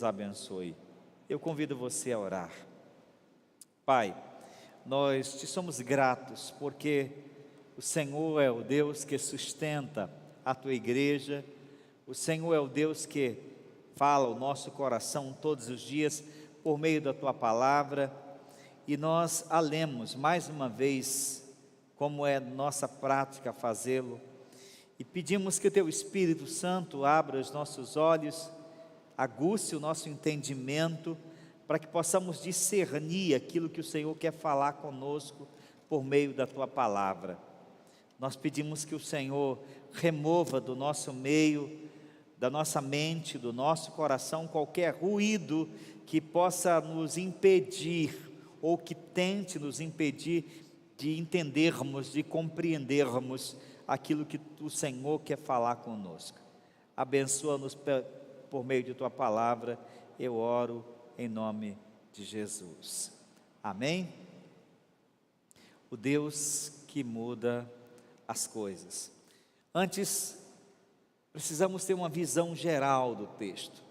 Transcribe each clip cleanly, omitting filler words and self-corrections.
os abençoe. Eu convido você a orar. Pai, nós te somos gratos porque o Senhor é o Deus que sustenta a tua igreja, o Senhor é o Deus que fala o nosso coração todos os dias por meio da tua palavra, e nós a lemos mais uma vez, como é nossa prática fazê-lo, e pedimos que o teu Espírito Santo abra os nossos olhos, aguce o nosso entendimento, para que possamos discernir aquilo que o Senhor quer falar conosco por meio da tua palavra. Nós pedimos que o Senhor remova do nosso meio, da nossa mente, do nosso coração, qualquer ruído que possa nos impedir, ou que tente nos impedir de entendermos, de compreendermos aquilo que o Senhor quer falar conosco. Abençoa-nos por meio de tua palavra, eu oro em nome de Jesus. Amém? O Deus que muda as coisas. Antes, precisamos ter uma visão geral do texto.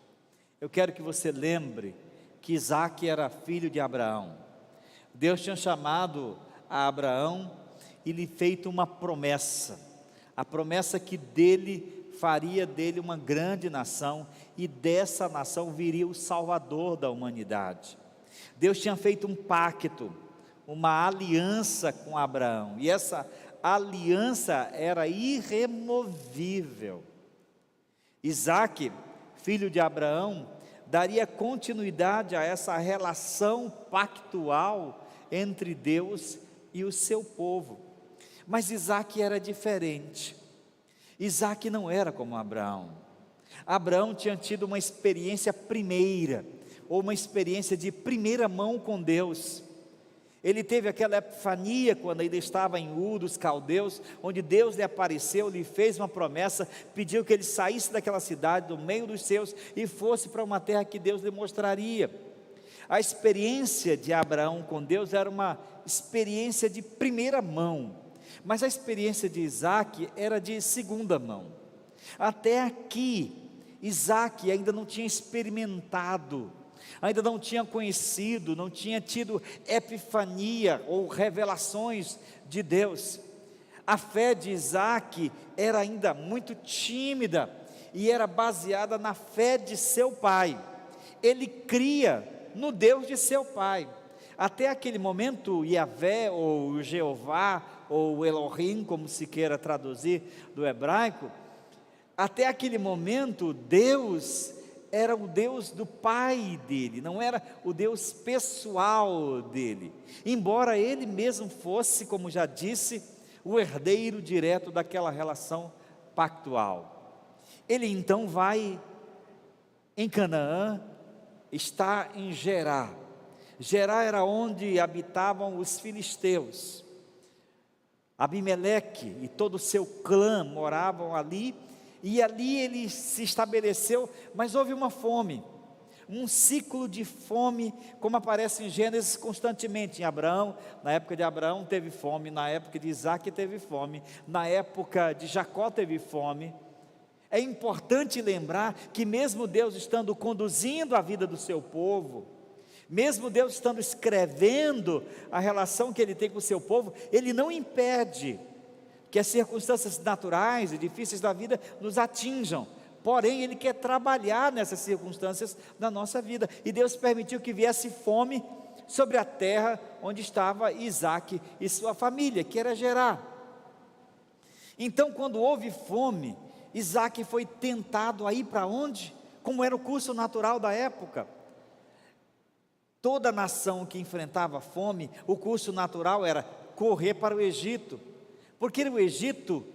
Eu quero que você lembre que Isaque era filho de Abraão. Deus tinha chamado a Abraão e lhe feito uma promessa. A promessa que faria dele uma grande nação, e dessa nação viria o Salvador da humanidade. Deus tinha feito um pacto, uma aliança com Abraão, e essa aliança era irremovível. Isaque, filho de Abraão, daria continuidade a essa relação pactual entre Deus e o seu povo. Mas Isaque era diferente. Isaque não era como Abraão. Abraão tinha tido uma experiência primeira, ou uma experiência de primeira mão com Deus. Ele teve aquela epifania quando ainda estava em Ur dos Caldeus, onde Deus lhe apareceu, lhe fez uma promessa, pediu que ele saísse daquela cidade, do meio dos seus, e fosse para uma terra que Deus lhe mostraria. A experiência de Abraão com Deus era uma experiência de primeira mão, mas a experiência de Isaque era de segunda mão. Até aqui, Isaque ainda não tinha experimentado, ainda não tinha conhecido, não tinha tido epifania ou revelações de Deus. A fé de Isaque era ainda muito tímida e era baseada na fé de seu pai. Ele cria no Deus de seu pai. Até aquele momento, Yahvé ou Jeová ou Elohim, como se queira traduzir do hebraico, até aquele momento Deus era o Deus do pai dele, não era o Deus pessoal dele, embora ele mesmo fosse, como já disse, o herdeiro direto daquela relação pactual. Ele então vai em Canaã, está em Gerá. Gerá era onde habitavam os filisteus. Abimeleque e todo o seu clã moravam ali, e ali ele se estabeleceu, mas houve uma fome, um ciclo de fome, como aparece em Gênesis constantemente. Em Abraão, na época de Abraão teve fome, na época de Isaque teve fome, na época de Jacó teve fome. É importante lembrar que mesmo Deus estando conduzindo a vida do seu povo, mesmo Deus estando escrevendo a relação que Ele tem com o seu povo, Ele não impede que as circunstâncias naturais e difíceis da vida nos atinjam, porém Ele quer trabalhar nessas circunstâncias da nossa vida, e Deus permitiu que viesse fome sobre a terra onde estava Isaque e sua família, que era Gerá. Então, quando houve fome, Isaque foi tentado a ir para onde? Como era o curso natural da época. Toda nação que enfrentava fome, o curso natural era correr para o Egito, porque o Egito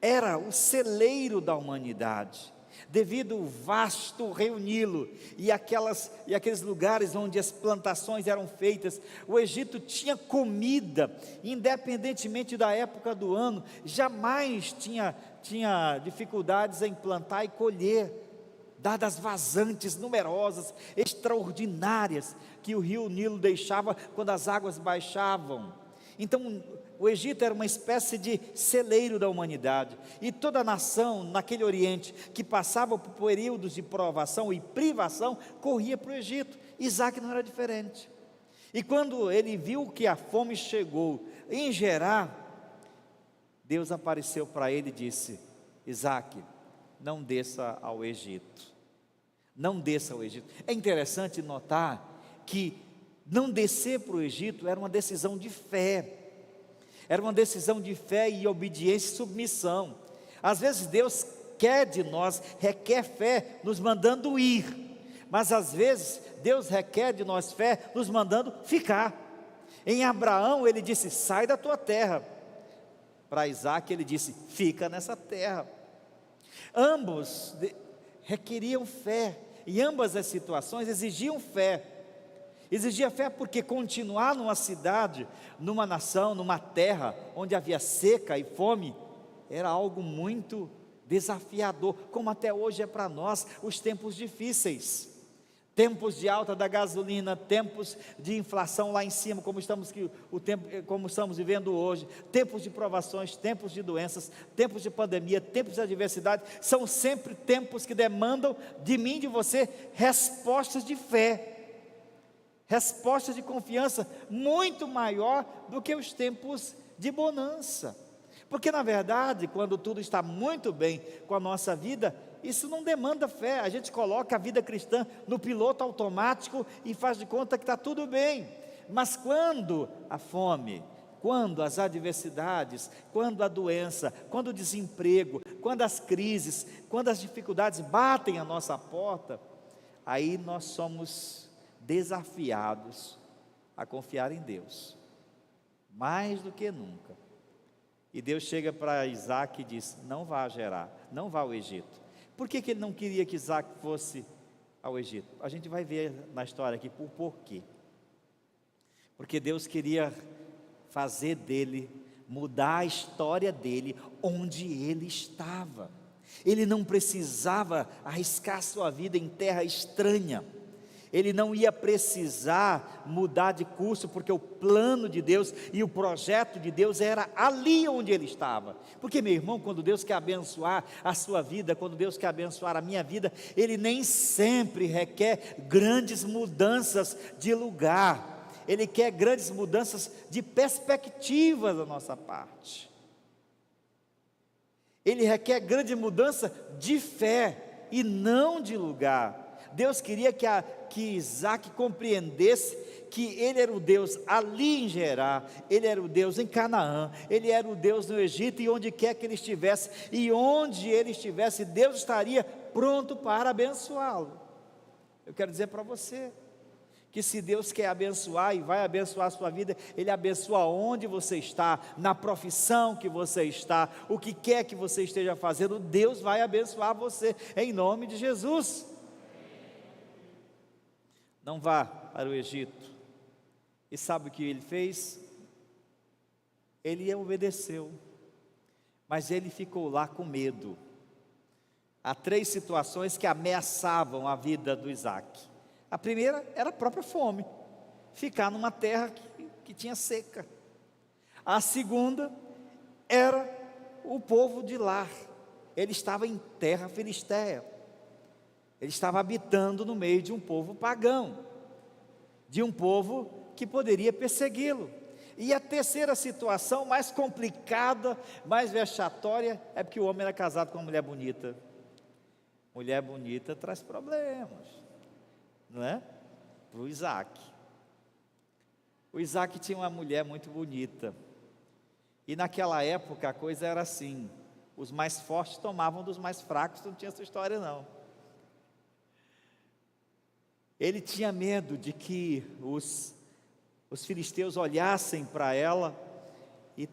era o celeiro da humanidade, devido ao vasto rio Nilo e aqueles lugares onde as plantações eram feitas. O Egito tinha comida, independentemente da época do ano, jamais tinha dificuldades em plantar e colher, dadas as vazantes numerosas, extraordinárias, que o rio Nilo deixava quando as águas baixavam. Então, o Egito era uma espécie de celeiro da humanidade, e toda nação naquele Oriente que passava por períodos de provação e privação, corria para o Egito. Isaac não era diferente. E quando ele viu que a fome chegou em Gerar, Deus apareceu para ele e disse: Isaac, não desça ao Egito. Não desça ao Egito. É interessante notar que não descer para o Egito era uma decisão de fé. Era uma decisão de fé e obediência e submissão. Às vezes Deus quer de nós, requer fé nos mandando ir, mas às vezes Deus requer de nós fé nos mandando ficar. Em Abraão ele disse: sai da tua terra. Para Isaac ele disse: fica nessa terra. Ambos requeriam fé, e ambas as situações exigiam fé. Exigia fé porque continuar numa cidade, numa nação, numa terra onde havia seca e fome, era algo muito desafiador, como até hoje é para nós os tempos difíceis. Tempos de alta da gasolina, tempos de inflação lá em cima, como estamos vivendo hoje, tempos de provações, tempos de doenças, tempos de pandemia, tempos de adversidade, são sempre tempos que demandam de mim e de você respostas de fé, respostas de confiança muito maior do que os tempos de bonança. Porque na verdade, quando tudo está muito bem com a nossa vida, isso não demanda fé. A gente coloca a vida cristã no piloto automático e faz de conta que está tudo bem. Mas quando a fome, quando as adversidades, quando a doença, quando o desemprego, quando as crises, quando as dificuldades batem à nossa porta, aí nós somos desafiados a confiar em Deus, mais do que nunca. E Deus chega para Isaac e diz: não vá a Gerar, não vá ao Egito. Por que ele não queria que Isaac fosse ao Egito? A gente vai ver na história aqui por porquê. Porque Deus queria fazer dele, mudar a história dele, onde ele estava. Ele não precisava arriscar sua vida em terra estranha. Ele não ia precisar mudar de curso, porque o plano de Deus e o projeto de Deus era ali onde ele estava. Porque, meu irmão, quando Deus quer abençoar a sua vida, quando Deus quer abençoar a minha vida, Ele nem sempre requer grandes mudanças de lugar. Ele quer grandes mudanças de perspectiva da nossa parte. Ele requer grande mudança de fé e não de lugar. Deus queria que Isaac compreendesse que Ele era o Deus ali em Gerar, Ele era o Deus em Canaã, Ele era o Deus no Egito, e onde quer que ele estivesse, e onde ele estivesse, Deus estaria pronto para abençoá-lo. Eu quero dizer para você, que se Deus quer abençoar e vai abençoar a sua vida, Ele abençoa onde você está, na profissão que você está, o que quer que você esteja fazendo, Deus vai abençoar você, em nome de Jesus. Não vá para o Egito. E sabe o que ele fez? Ele obedeceu, mas ele ficou lá com medo. Há 3 situações que ameaçavam a vida do Isaac. A primeira era a própria fome, ficar numa terra que tinha seca. A segunda era o povo de lá. Ele estava em terra filisteia. Ele estava habitando no meio de um povo pagão, de um povo que poderia persegui-lo. E a terceira situação, mais complicada, mais vexatória, é porque o homem era casado com uma mulher bonita. Mulher bonita traz problemas, não é? Para o Isaac. O Isaac tinha uma mulher muito bonita. E naquela época a coisa era assim: os mais fortes tomavam dos mais fracos, não tinha essa história não. Ele tinha medo de que os filisteus olhassem para ela e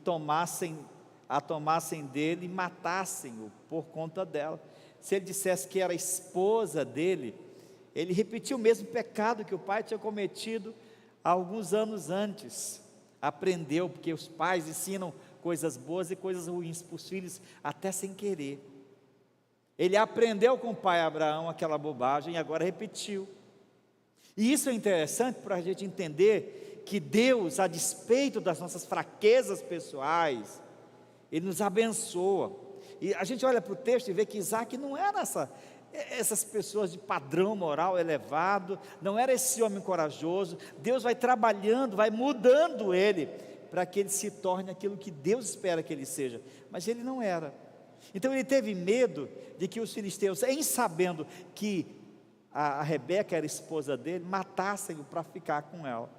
a tomassem dele e matassem-o por conta dela. Se ele dissesse que era esposa dele, ele repetiu o mesmo pecado que o pai tinha cometido há alguns anos antes. Aprendeu, porque os pais ensinam coisas boas e coisas ruins para os filhos, até sem querer. Ele aprendeu com o pai Abraão aquela bobagem e agora repetiu. E isso é interessante para a gente entender que Deus, a despeito das nossas fraquezas pessoais, Ele nos abençoa. E a gente olha para o texto e vê que Isaac não era essas pessoas de padrão moral elevado, não era esse homem corajoso. Deus vai trabalhando, vai mudando ele, para que ele se torne aquilo que Deus espera que ele seja, mas ele não era. Então ele teve medo de que os filisteus, em sabendo que a Rebeca era esposa dele, matassem-o para ficar com ela.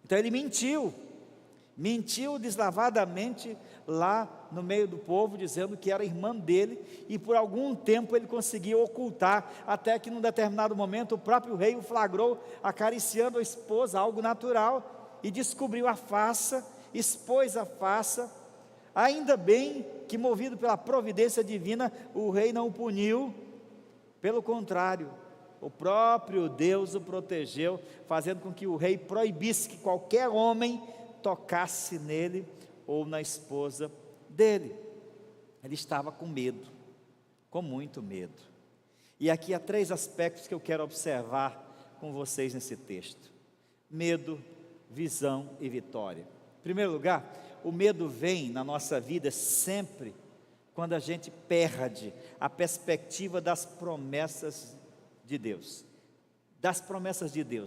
Então ele mentiu deslavadamente lá no meio do povo, dizendo que era irmã dele, e por algum tempo ele conseguiu ocultar, até que num determinado momento o próprio rei o flagrou acariciando a esposa, algo natural, e descobriu a farsa, expôs a farsa. Ainda bem que, movido pela providência divina, o rei não o puniu, pelo contrário, o próprio Deus o protegeu, fazendo com que o rei proibisse que qualquer homem tocasse nele ou na esposa dele. Ele estava com medo, com muito medo. E aqui há 3 aspectos que eu quero observar com vocês nesse texto: medo, visão e vitória. Em primeiro lugar, o medo vem na nossa vida sempre quando a gente perde a perspectiva das promessas de Deus,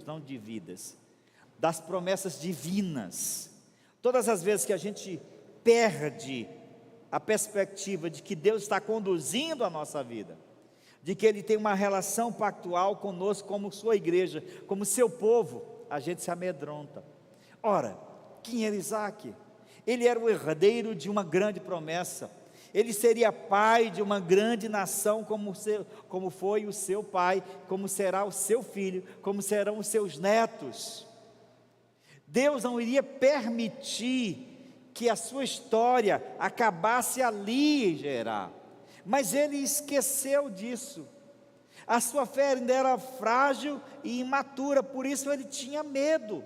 não de vidas, das promessas divinas. Todas as vezes que a gente perde a perspectiva de que Deus está conduzindo a nossa vida, de que Ele tem uma relação pactual conosco como sua igreja, como seu povo, a gente se amedronta. Ora, quem era Isaac? Ele era o herdeiro de uma grande promessa. Ele seria pai de uma grande nação, como foi o seu pai, como será o seu filho, como serão os seus netos. Deus não iria permitir que a sua história acabasse ali em Gerar, mas ele esqueceu disso. A sua fé ainda era frágil e imatura, por isso ele tinha medo.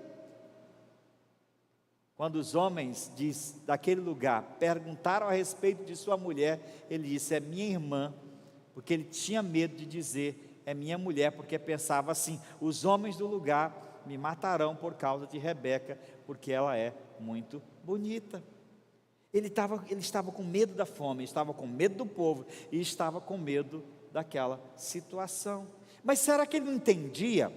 Quando os homens daquele lugar perguntaram a respeito de sua mulher, ele disse: é minha irmã, porque ele tinha medo de dizer é minha mulher, porque pensava assim: os homens do lugar me matarão por causa de Rebeca, porque ela é muito bonita. Ele estava com medo da fome, estava com medo do povo, e estava com medo daquela situação. Mas será que ele não entendia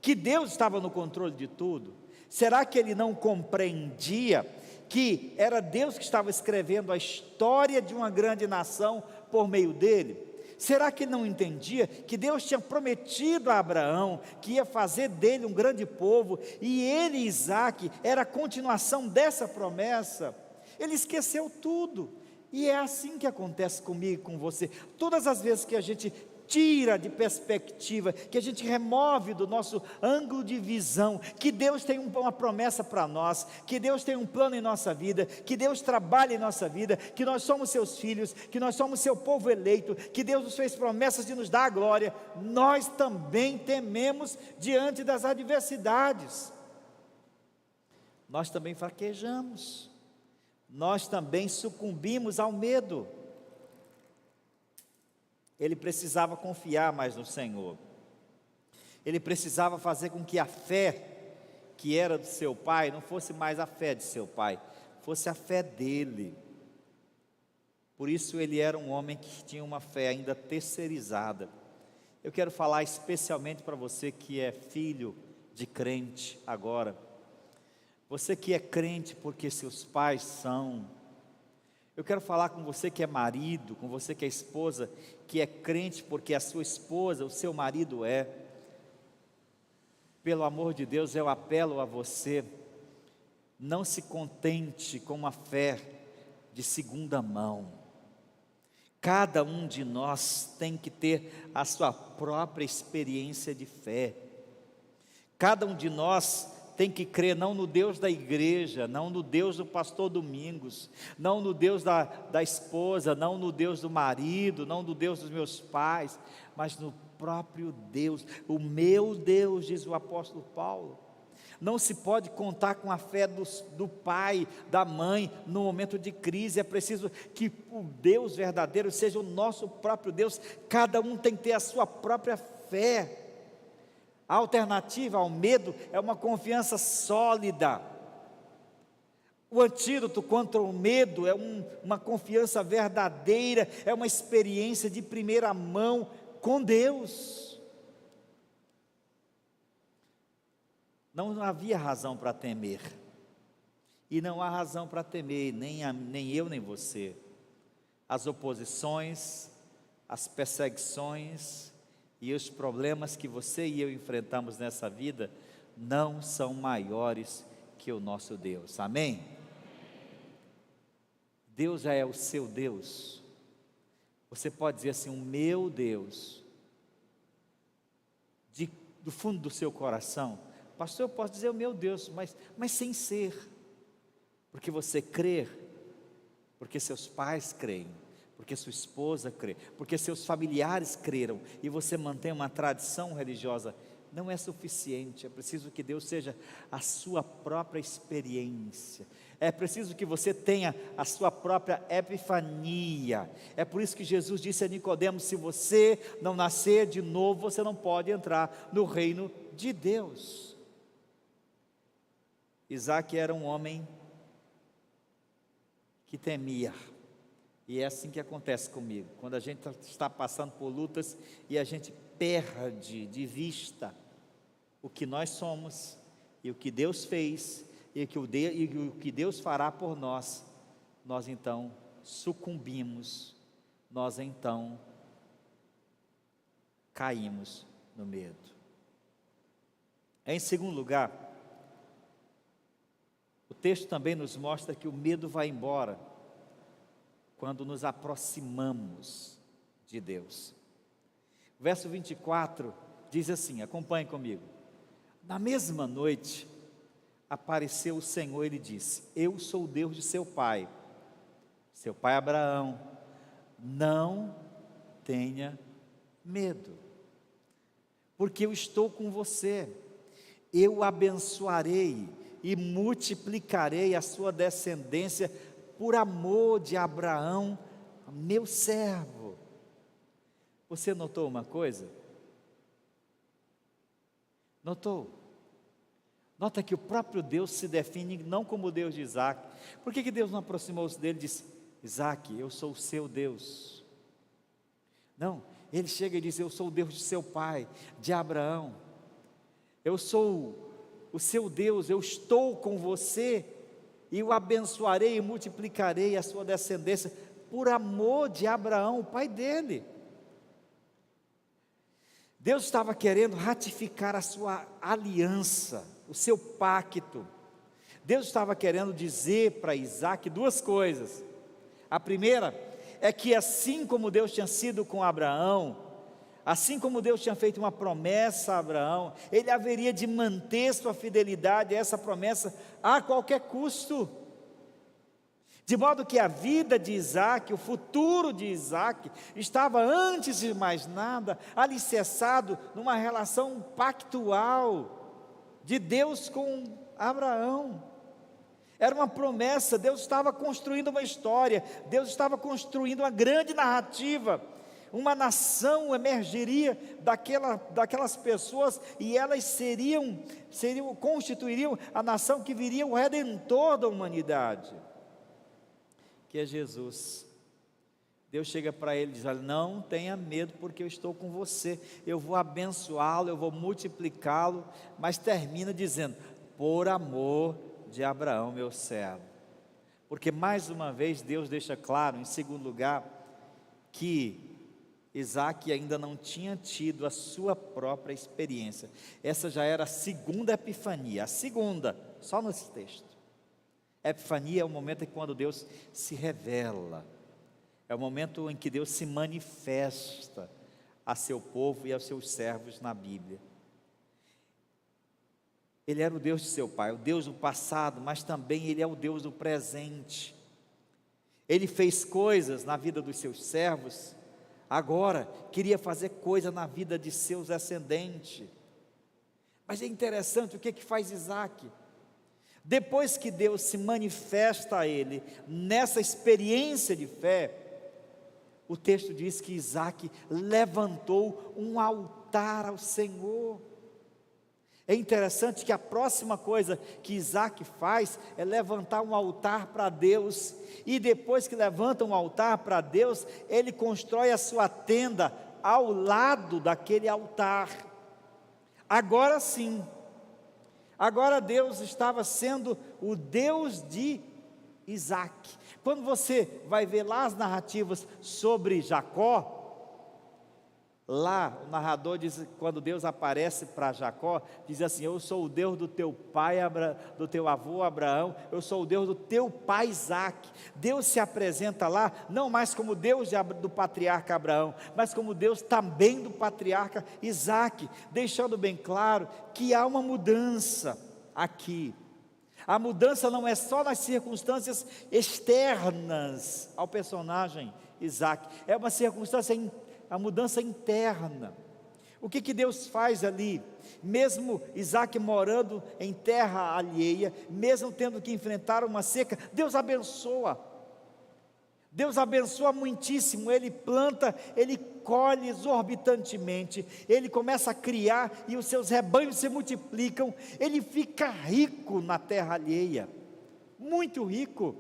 que Deus estava no controle de tudo? Será que ele não compreendia que era Deus que estava escrevendo a história de uma grande nação por meio dele? Será que ele não entendia que Deus tinha prometido a Abraão que ia fazer dele um grande povo, e ele, Isaac, era a continuação dessa promessa? Ele esqueceu tudo, e é assim que acontece comigo e com você. Todas as vezes que a gente tira de perspectiva, que a gente remove do nosso ângulo de visão, que Deus tem uma promessa para nós, que Deus tem um plano em nossa vida, que Deus trabalha em nossa vida, que nós somos seus filhos, que nós somos seu povo eleito, que Deus nos fez promessas de nos dar a glória, nós também tememos diante das adversidades, nós também fraquejamos, nós também sucumbimos ao medo. Ele precisava confiar mais no Senhor. Ele precisava fazer com que a fé que era do seu pai não fosse mais a fé de seu pai, fosse a fé dele. Por isso ele era um homem que tinha uma fé ainda terceirizada. Eu quero falar especialmente para você que é filho de crente agora. Você que é crente porque seus pais são. Eu quero falar com você que é marido, com você que é esposa, que é crente porque a sua esposa, o seu marido é. Pelo amor de Deus, eu apelo a você, não se contente com uma fé de segunda mão. Cada um de nós tem que ter a sua própria experiência de fé. Cada um de nós tem que crer não no Deus da igreja, não no Deus do pastor Domingos, não no Deus da esposa, não no Deus do marido, não no Deus dos meus pais, mas no próprio Deus, o meu Deus, diz o apóstolo Paulo. Não se pode contar com a fé do pai, da mãe, no momento de crise. É preciso que o Deus verdadeiro seja o nosso próprio Deus. Cada um tem que ter a sua própria fé. A alternativa ao medo é uma confiança sólida. O antídoto contra o medo é uma confiança verdadeira, é uma experiência de primeira mão com Deus. Não havia razão para temer, e não há razão para temer, nem eu nem você. As oposições, as perseguições e os problemas que você e eu enfrentamos nessa vida não são maiores que o nosso Deus, amém? Deus já é o seu Deus. Você pode dizer assim: o meu Deus, do fundo do seu coração. Pastor, eu posso dizer o meu Deus, mas sem ser, porque você crê, porque seus pais creem, porque sua esposa crê, porque seus familiares creram, e você mantém uma tradição religiosa, não é suficiente. É preciso que Deus seja a sua própria experiência, é preciso que você tenha a sua própria epifania. É por isso que Jesus disse a Nicodemos: se você não nascer de novo, você não pode entrar no reino de Deus. Isaac era um homem que temia, e é assim que acontece comigo, quando a gente está passando por lutas e a gente perde de vista o que nós somos, e o que Deus fez, e o que Deus fará por nós, nós então sucumbimos, nós então caímos no medo. Em segundo lugar, o texto também nos mostra que o medo vai embora quando nos aproximamos de Deus. O verso 24 diz assim, acompanhe comigo: na mesma noite apareceu o Senhor e lhe disse: eu sou o Deus de seu pai Abraão, não tenha medo, porque eu estou com você, eu o abençoarei e multiplicarei a sua descendência por amor de Abraão, meu servo. Você notou uma coisa? Notou? Nota que o próprio Deus se define não como o Deus de Isaac. Por que Deus não aproximou-se dele e disse: Isaac, eu sou o seu Deus? Não, ele chega e diz: eu sou o Deus de seu pai, de Abraão. Eu sou o seu Deus, eu estou com você, e o abençoarei e multiplicarei a sua descendência, por amor de Abraão, o pai dele. Deus estava querendo ratificar a sua aliança, o seu pacto. Deus estava querendo dizer para Isaac duas coisas. A primeira é que assim como Deus tinha sido com Abraão, assim como Deus tinha feito uma promessa a Abraão, Ele haveria de manter sua fidelidade a essa promessa a qualquer custo. De modo que a vida de Isaac, o futuro de Isaac, estava antes de mais nada alicerçado numa relação pactual de Deus com Abraão. Era uma promessa, Deus estava construindo uma história, Deus estava construindo uma grande narrativa. Uma nação emergiria daquelas pessoas, e elas constituiriam a nação que viria o Redentor da humanidade, que é Jesus. Deus chega para ele e diz: não tenha medo, porque eu estou com você, eu vou abençoá-lo, eu vou multiplicá-lo, mas termina dizendo: por amor de Abraão, meu servo. Porque mais uma vez Deus deixa claro, em segundo lugar, que Isaac ainda não tinha tido a sua própria experiência. Essa já era a segunda epifania, a segunda, só nesse texto. Epifania é o momento em que quando Deus se revela, é o momento em que Deus se manifesta a seu povo e aos seus servos na Bíblia. Ele era o Deus de seu pai, o Deus do passado, mas também Ele é o Deus do presente. Ele fez coisas na vida dos seus servos, agora queria fazer coisa na vida de seus descendentes. Mas é interessante o que faz Isaac. Depois que Deus se manifesta a ele nessa experiência de fé, o texto diz que Isaac levantou um altar ao Senhor. É interessante que a próxima coisa que Isaac faz é levantar um altar para Deus, e depois que levanta um altar para Deus, ele constrói a sua tenda ao lado daquele altar. Agora sim, agora Deus estava sendo o Deus de Isaac. Quando você vai ver lá as narrativas sobre Jacó, lá o narrador diz, quando Deus aparece para Jacó, diz assim: eu sou o Deus do teu pai, do teu avô Abraão, eu sou o Deus do teu pai Isaac. Deus se apresenta lá, não mais como Deus do patriarca Abraão, mas como Deus também do patriarca Isaac, deixando bem claro que há uma mudança aqui. A mudança não é só nas circunstâncias externas ao personagem Isaac, é uma circunstância a mudança interna. O que Deus faz ali? Mesmo Isaac morando em terra alheia, mesmo tendo que enfrentar uma seca, Deus abençoa. Deus abençoa muitíssimo. Ele planta, ele colhe exorbitantemente, ele começa a criar e os seus rebanhos se multiplicam. Ele fica rico na terra alheia, muito rico.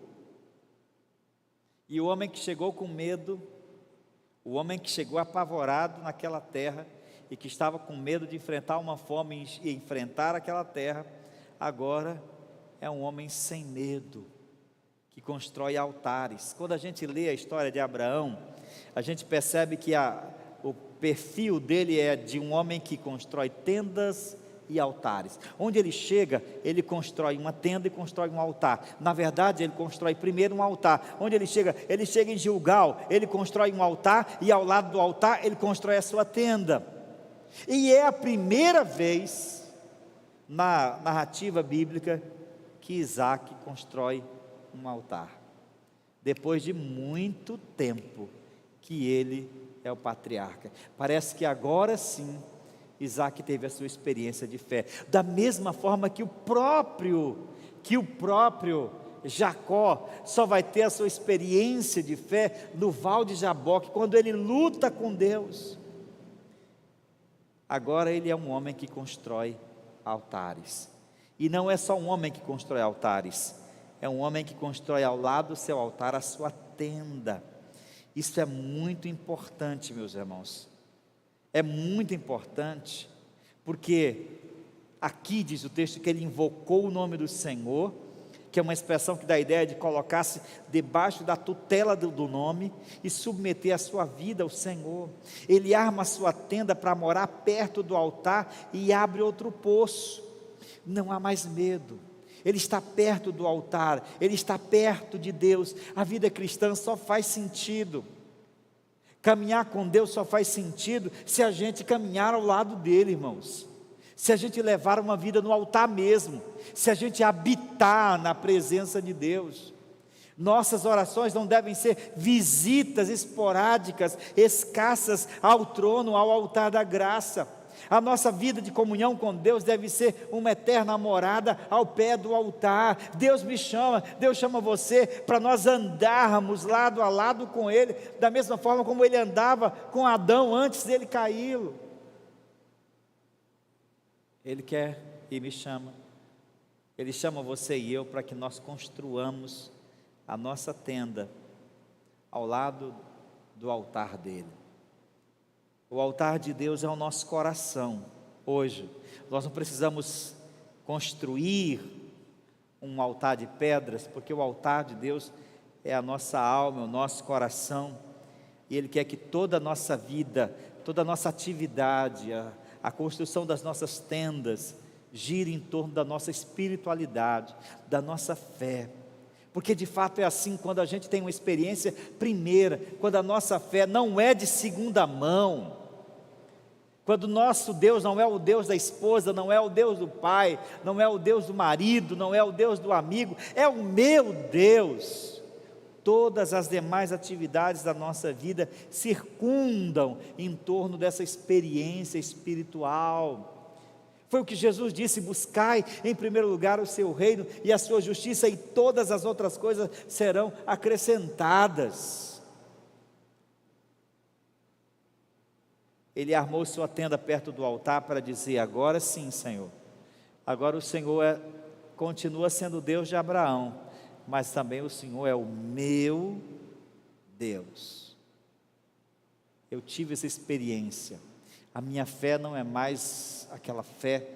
E o homem que chegou com medo, o homem que chegou apavorado naquela terra e que estava com medo de enfrentar uma fome e enfrentar aquela terra, agora é um homem sem medo, que constrói altares. Quando a gente lê a história de Abraão, a gente percebe que o perfil dele é de um homem que constrói tendas e altares. Onde ele chega, ele constrói uma tenda e constrói um altar. Na verdade, ele constrói primeiro um altar. Onde ele chega em Gilgal, ele constrói um altar e ao lado do altar ele constrói a sua tenda. E é a primeira vez na narrativa bíblica que Isaac constrói um altar. Depois de muito tempo que ele é o patriarca. Parece que agora sim Isaac teve a sua experiência de fé, da mesma forma que o próprio Jacó só vai ter a sua experiência de fé no Val de Jaboque, quando ele luta com Deus. Agora ele é um homem que constrói altares, e não é só um homem que constrói altares, é um homem que constrói ao lado do seu altar a sua tenda. Isso é muito importante, meus irmãos. É muito importante, porque aqui diz o texto que ele invocou o nome do Senhor, que é uma expressão que dá a ideia de colocar-se debaixo da tutela do nome e submeter a sua vida ao Senhor. Ele arma a sua tenda para morar perto do altar e abre outro poço. Não há mais medo. Ele está perto do altar, ele está perto de Deus. A vida cristã só faz sentido. Caminhar com Deus só faz sentido se a gente caminhar ao lado dele, irmãos. Se a gente levar uma vida no altar mesmo, se a gente habitar na presença de Deus. Nossas orações não devem ser visitas esporádicas, escassas ao trono, ao altar da graça. A nossa vida de comunhão com Deus deve ser uma eterna morada ao pé do altar. Deus me chama, Deus chama você para nós andarmos lado a lado com Ele, da mesma forma como Ele andava com Adão antes dele cair. Ele quer e me chama. Ele chama você e eu para que nós construamos a nossa tenda ao lado do altar dele. O altar de Deus é o nosso coração. Hoje, nós não precisamos construir um altar de pedras, porque o altar de Deus é a nossa alma, o nosso coração, e Ele quer que toda a nossa vida, toda a nossa atividade, a construção das nossas tendas, gire em torno da nossa espiritualidade, da nossa fé. Porque de fato é assim, quando a gente tem uma experiência primeira, quando a nossa fé não é de segunda mão, quando o nosso Deus não é o Deus da esposa, não é o Deus do pai, não é o Deus do marido, não é o Deus do amigo, é o meu Deus. Todas as demais atividades da nossa vida circundam em torno dessa experiência espiritual. Foi o que Jesus disse: buscai em primeiro lugar o seu reino e a sua justiça, e todas as outras coisas serão acrescentadas. Ele armou sua tenda perto do altar para dizer: agora sim, Senhor, Agora o Senhor continua sendo o Deus de Abraão, mas também o Senhor é o meu Deus. Eu tive essa experiência. A minha fé não é mais aquela fé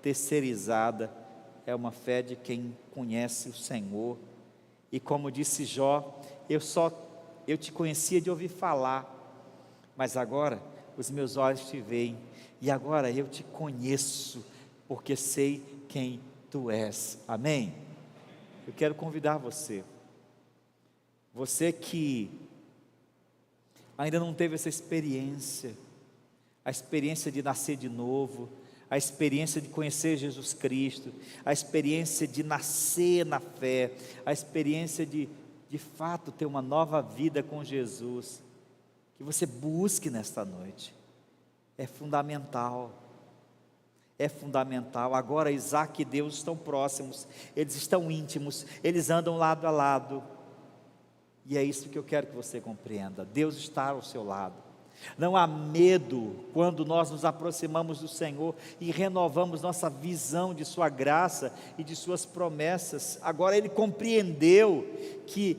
terceirizada, é uma fé de quem conhece o Senhor. E como disse Jó, eu te conhecia de ouvir falar, mas agora os meus olhos te veem, e agora eu te conheço, porque sei quem tu és. Amém? Eu quero convidar você que ainda não teve essa experiência, a experiência de nascer de novo, a experiência de conhecer Jesus Cristo, a experiência de nascer na fé, a experiência de fato ter uma nova vida com Jesus, que você busque nesta noite. É fundamental. Agora Isaac e Deus estão próximos, eles estão íntimos, eles andam lado a lado, e é isso que eu quero que você compreenda. Deus está ao seu lado. Não há medo quando nós nos aproximamos do Senhor e renovamos nossa visão de sua graça e de suas promessas. Agora ele compreendeu que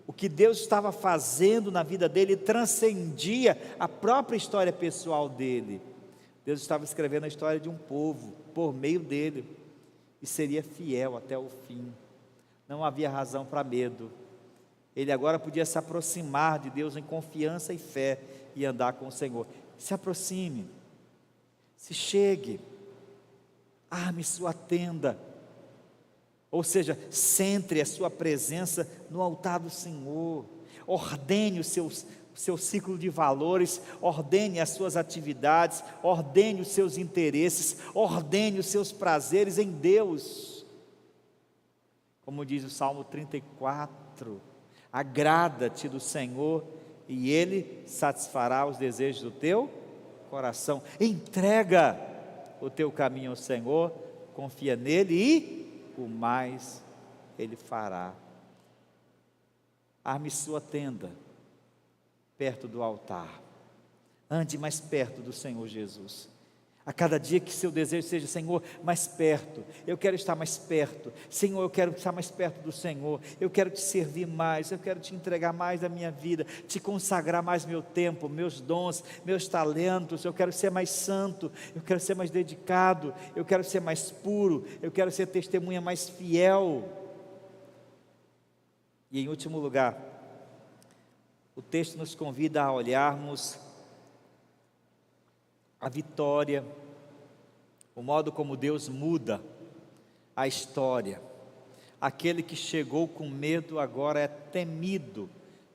o que Deus estava fazendo na vida dele transcendia a própria história pessoal dele. Deus estava escrevendo a história de um povo por meio dele, e seria fiel até o fim. Não havia razão para medo. Ele agora podia se aproximar de Deus em confiança e fé e andar com o Senhor. Se aproxime, se chegue, arme sua tenda, ou seja, centre a sua presença no altar do Senhor, ordene o seu ciclo de valores, ordene as suas atividades, ordene os seus interesses, ordene os seus prazeres em Deus. Como diz o Salmo 34, agrada-te do Senhor e Ele satisfará os desejos do teu coração. Entrega o teu caminho ao Senhor, confia nele e o mais Ele fará. Arme sua tenda perto do altar, ande mais perto do Senhor Jesus. A cada dia que seu desejo seja: Senhor, mais perto, eu quero estar mais perto. Senhor, eu quero estar mais perto do Senhor, eu quero te servir mais, eu quero te entregar mais da minha vida, te consagrar mais meu tempo, meus dons, meus talentos. Eu quero ser mais santo, eu quero ser mais dedicado, eu quero ser mais puro, eu quero ser testemunha mais fiel. E em último lugar, o texto nos convida a olharmos a vitória, o modo como Deus muda a história. Aquele que chegou com medo agora é temido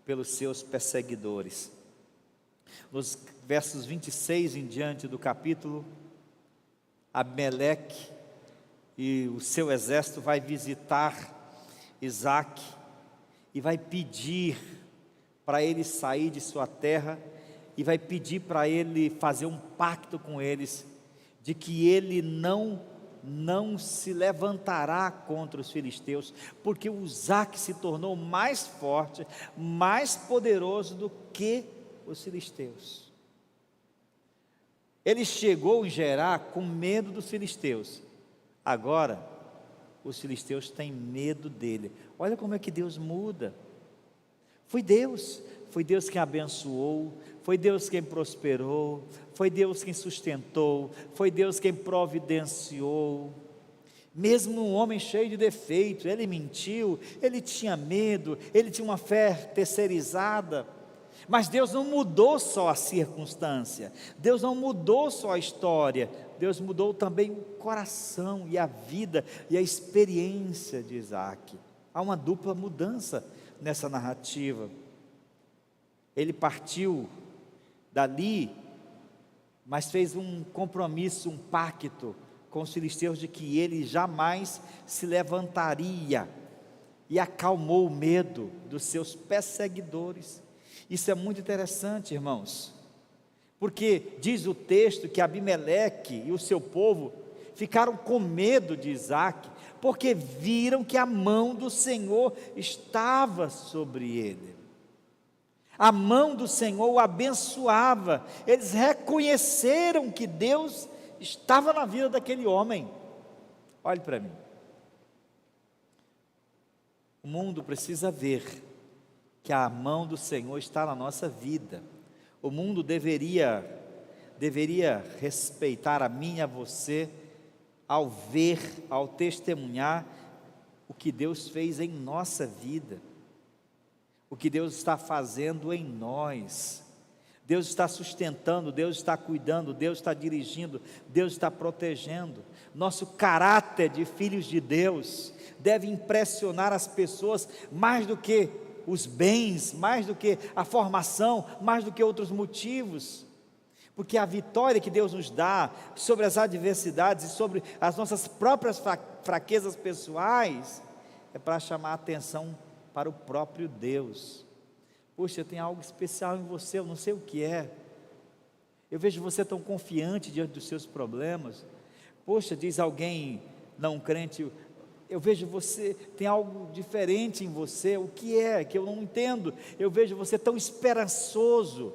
pelos seus perseguidores. Nos versos 26 em diante do capítulo, Abimeleque e o seu exército vai visitar Isaac e vai pedir para ele sair de sua terra, e vai pedir para ele fazer um pacto com eles, de que ele não se levantará contra os filisteus, porque o Isaac se tornou mais forte, mais poderoso do que os filisteus. Ele chegou em Gerar com medo dos filisteus, agora os filisteus têm medo dele. Olha como é que Deus muda. Foi Deus quem abençoou, foi Deus quem prosperou, foi Deus quem sustentou, foi Deus quem providenciou. Mesmo um homem cheio de defeitos, ele mentiu, ele tinha medo, ele tinha uma fé terceirizada, mas Deus não mudou só a circunstância, Deus não mudou só a história, Deus mudou também o coração e a vida e a experiência de Isaac. Há uma dupla mudança nessa narrativa. Ele partiu dali, mas fez um compromisso, um pacto com os filisteus de que ele jamais se levantaria, e acalmou o medo dos seus perseguidores. Isso é muito interessante, irmãos, porque diz o texto que Abimeleque e o seu povo ficaram com medo de Isaac, porque viram que a mão do Senhor estava sobre ele. A mão do Senhor o abençoava. Eles reconheceram que Deus estava na vida daquele homem. Olhe para mim. O mundo precisa ver que a mão do Senhor está na nossa vida. O mundo deveria respeitar a mim e a você ao ver, ao testemunhar o que Deus fez em nossa vida, o que Deus está fazendo em nós. Deus está sustentando, Deus está cuidando, Deus está dirigindo, Deus está protegendo. Nosso caráter de filhos de Deus deve impressionar as pessoas mais do que os bens, mais do que a formação, mais do que outros motivos. Porque a vitória que Deus nos dá sobre as adversidades e sobre as nossas próprias fraquezas pessoais é para chamar a atenção para o próprio Deus. Poxa, tem algo especial em você, eu não sei o que é. Eu vejo você tão confiante diante dos seus problemas. Poxa, diz alguém não crente, eu vejo você, tem algo diferente em você, o que é, que eu não entendo. Eu vejo você tão esperançoso.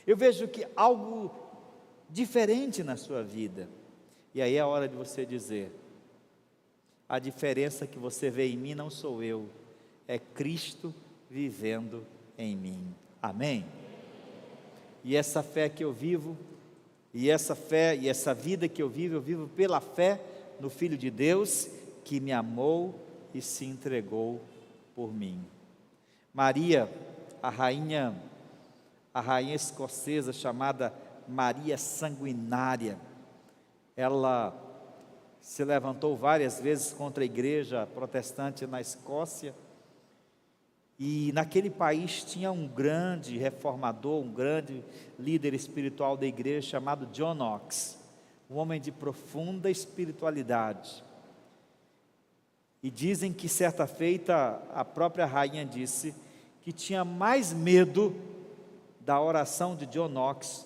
Eu vejo que algo diferente na sua vida. E aí é a hora de você dizer: a diferença que você vê em mim não sou eu, é Cristo vivendo em mim. Amém? E essa fé que eu vivo, e essa fé e essa vida que eu vivo pela fé no Filho de Deus, que me amou e se entregou por mim. Maria, a rainha escocesa chamada Maria Sanguinária, ela se levantou várias vezes contra a igreja protestante na Escócia, e naquele país tinha um grande reformador, um grande líder espiritual da igreja chamado John Knox, um homem de profunda espiritualidade. E dizem que certa feita a própria rainha disse que tinha mais medo da oração de John Knox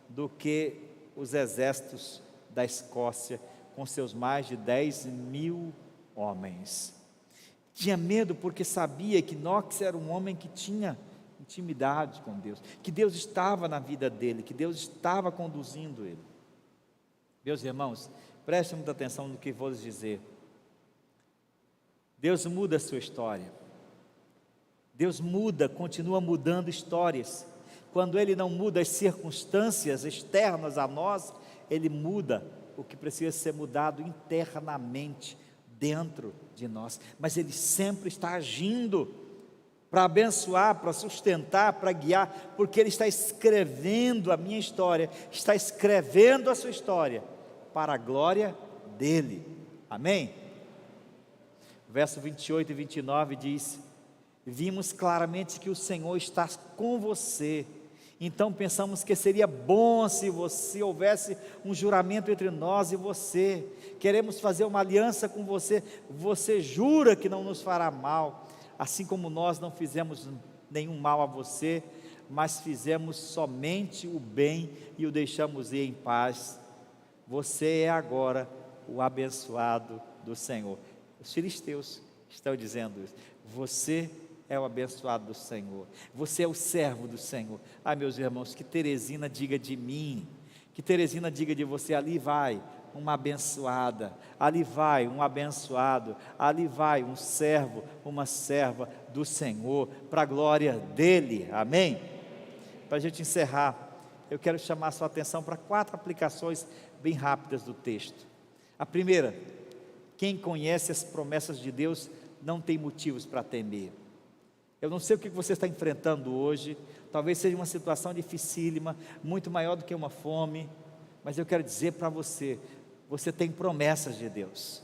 do que os exércitos da Escócia, com seus mais de 10.000 homens. Tinha medo porque sabia que Knox era um homem que tinha intimidade com Deus, que Deus estava na vida dele, que Deus estava conduzindo ele. Meus irmãos, prestem muita atenção no que vou lhes dizer. Deus muda a sua história. Deus muda, continua mudando histórias. Quando Ele não muda as circunstâncias externas a nós, Ele muda o que precisa ser mudado internamente, dentro de nós. Mas Ele sempre está agindo para abençoar, para sustentar, para guiar, porque Ele está escrevendo a minha história, está escrevendo a sua história, para a glória dEle. Amém? Verso 28 e 29 diz: vimos claramente que o Senhor está com você, então pensamos que seria bom se houvesse um juramento entre nós e você. Queremos fazer uma aliança com você. Você jura que não nos fará mal, assim como nós não fizemos nenhum mal a você, mas fizemos somente o bem e o deixamos ir em paz. Você é agora o abençoado do Senhor. Os filisteus estão dizendo isso. Você é o abençoado do Senhor, você é o servo do Senhor. Ai, meus irmãos, que Teresina diga de mim, que Teresina diga de você: ali vai uma abençoada, ali vai um abençoado, ali vai um servo, uma serva do Senhor, para a glória dEle. Amém? Para a gente encerrar, eu quero chamar a sua atenção para 4 aplicações bem rápidas do texto. A primeira: quem conhece as promessas de Deus não tem motivos para temer. Eu não sei o que você está enfrentando hoje, talvez seja uma situação dificílima, muito maior do que uma fome, mas eu quero dizer para você: você tem promessas de Deus.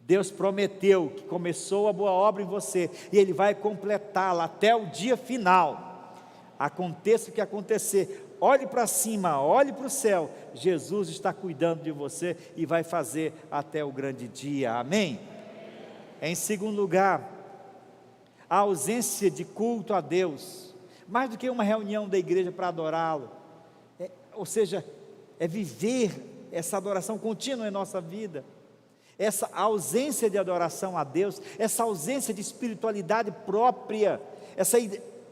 Deus prometeu que começou a boa obra em você, e Ele vai completá-la até o dia final. Aconteça o que acontecer, olhe para cima, olhe para o céu, Jesus está cuidando de você e vai fazer até o grande dia. Amém? Em segundo lugar, a ausência de culto a Deus, mais do que uma reunião da igreja para adorá-lo, ou seja, é viver essa adoração contínua em nossa vida. Essa ausência de adoração a Deus, essa ausência de espiritualidade própria,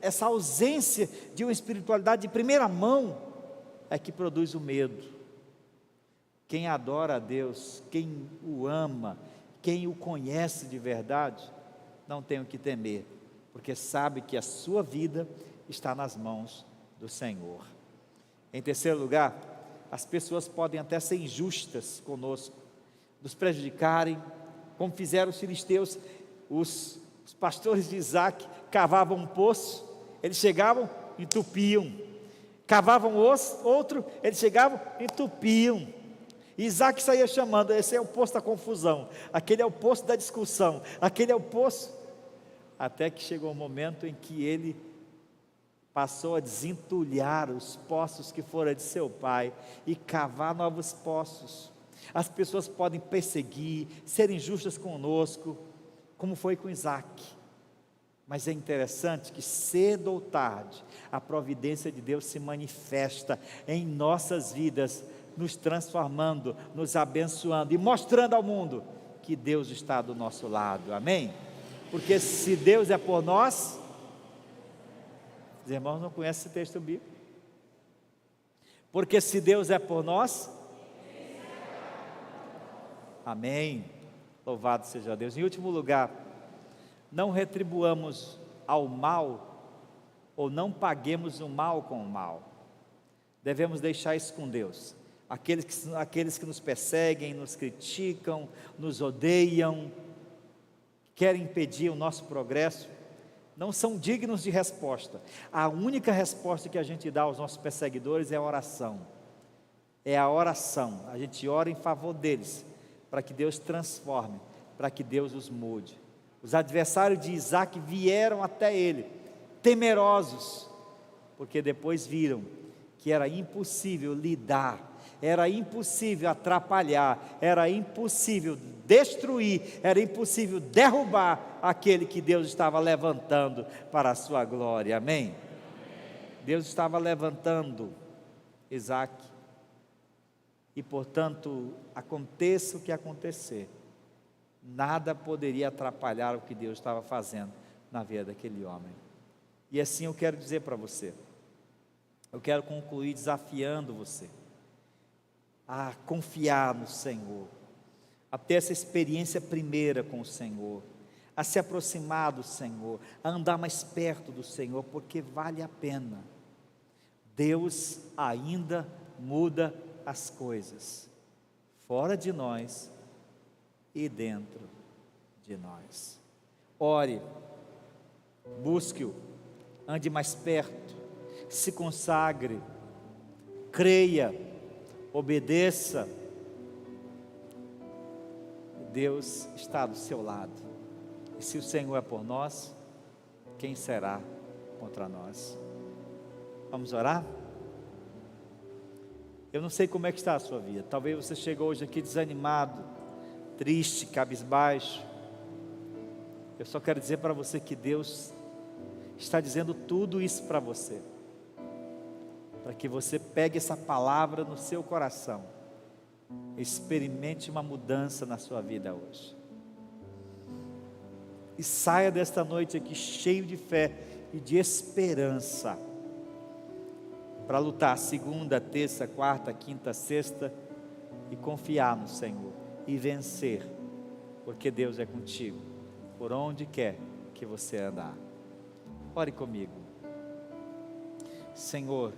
essa ausência de uma espiritualidade de primeira mão, é que produz o medo, Quem adora a Deus, quem o ama, quem o conhece de verdade, não tem o que temer, porque sabe que a sua vida está nas mãos do Senhor. Em terceiro lugar, as pessoas podem até ser injustas conosco, nos prejudicarem, como fizeram os filisteus. Os pastores de Isaac cavavam um poço, eles chegavam, entupiam, cavavam outro, eles chegavam, entupiam. Isaac saía chamando: esse é o poço da confusão, aquele é o poço da discussão, aquele é o poço, até que chegou um momento em que ele passou a desentulhar os poços que foram de seu pai e cavar novos poços. As pessoas podem perseguir, ser injustas conosco, como foi com Isaac, mas é interessante que cedo ou tarde a providência de Deus se manifesta em nossas vidas, nos transformando, nos abençoando e mostrando ao mundo que Deus está do nosso lado, amém? Porque se Deus é por nós, os irmãos não conhecem esse texto bíblico, porque se Deus é por nós, amém, louvado seja Deus. Em último lugar, não retribuamos ao mal, ou não paguemos o mal com o mal, devemos deixar isso com Deus. Aqueles que nos perseguem, nos criticam, nos odeiam, querem impedir o nosso progresso, não são dignos de resposta. A única resposta que a gente dá aos nossos perseguidores é a oração. É a oração, a gente ora em favor deles, para que Deus transforme, para que Deus os mude. Os adversários de Isaac vieram até ele, temerosos, porque depois viram que era impossível lidar, era impossível atrapalhar, era impossível destruir, era impossível derrubar aquele que Deus estava levantando para a sua glória, amém? Deus estava levantando Isaac, e portanto, aconteça o que acontecer, nada poderia atrapalhar o que Deus estava fazendo na vida daquele homem. E assim eu quero dizer para você, eu quero concluir desafiando você a confiar no Senhor, a ter essa experiência primeira com o Senhor, a se aproximar do Senhor, a andar mais perto do Senhor, porque vale a pena. Deus ainda muda as coisas, fora de nós e dentro de nós. Ore, busque-o, ande mais perto, se consagre, creia, obedeça. Deus está do seu lado, e se o Senhor é por nós, quem será contra nós? Vamos orar? Eu não sei como é que está a sua vida, talvez você chegou hoje aqui desanimado, triste, cabisbaixo. Eu só quero dizer para você que Deus está dizendo tudo isso para você, para que você pegue essa palavra no seu coração, experimente uma mudança na sua vida hoje, e saia desta noite aqui cheio de fé e de esperança, para lutar segunda, terça, quarta, quinta, sexta, e confiar no Senhor, e vencer, porque Deus é contigo, por onde quer que você andar. Ore comigo. Senhor,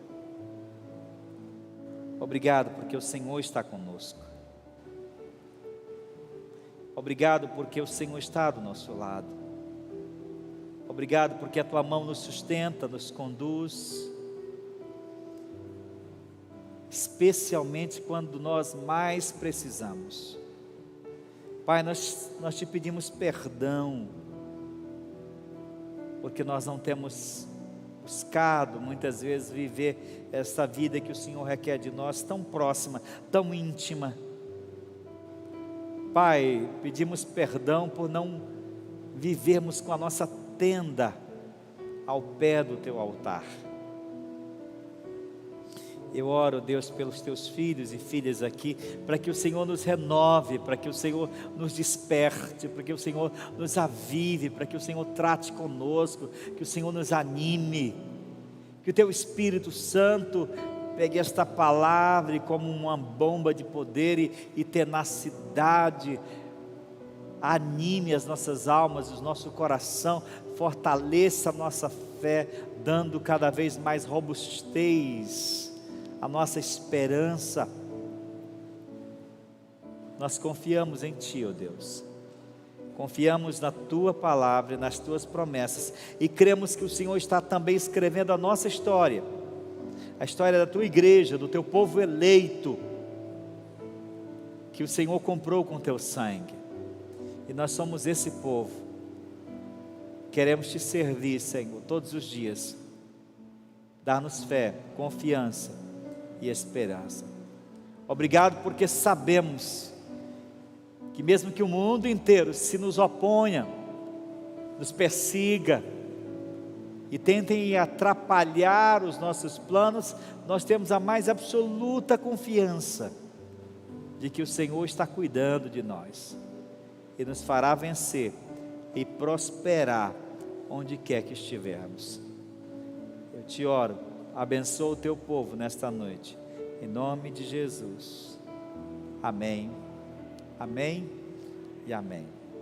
obrigado porque o Senhor está conosco, obrigado porque o Senhor está do nosso lado, obrigado porque a Tua mão nos sustenta, nos conduz, especialmente quando nós mais precisamos. Pai, nós Te pedimos perdão, porque nós não temos buscado muitas vezes viver essa vida que o Senhor requer de nós, tão próxima, tão íntima. Pai, pedimos perdão por não vivermos com a nossa tenda ao pé do Teu altar. Eu oro, Deus, pelos Teus filhos e filhas aqui, para que o Senhor nos renove, para que o Senhor nos desperte, para que o Senhor nos avive, para que o Senhor trate conosco, que o Senhor nos anime, que o Teu Espírito Santo Pegue esta palavra e como uma bomba de poder e tenacidade, anime as nossas almas, o nosso coração, fortaleça a nossa fé, dando cada vez mais robustez à nossa esperança. Nós confiamos em Ti, ó Deus, confiamos na Tua palavra e nas Tuas promessas, e cremos que o Senhor está também escrevendo a nossa história, a história da Tua igreja, do Teu povo eleito, que o Senhor comprou com Teu sangue, e nós somos esse povo. Queremos Te servir, Senhor, todos os dias, dar-nos fé, confiança e esperança. Obrigado porque sabemos que mesmo que o mundo inteiro se nos oponha, nos persiga e tentem atrapalhar os nossos planos, nós temos a mais absoluta confiança de que o Senhor está cuidando de nós e nos fará vencer e prosperar onde quer que estivermos. Eu te oro, abençoa o teu povo nesta noite, em nome de Jesus. Amém. Amém e amém.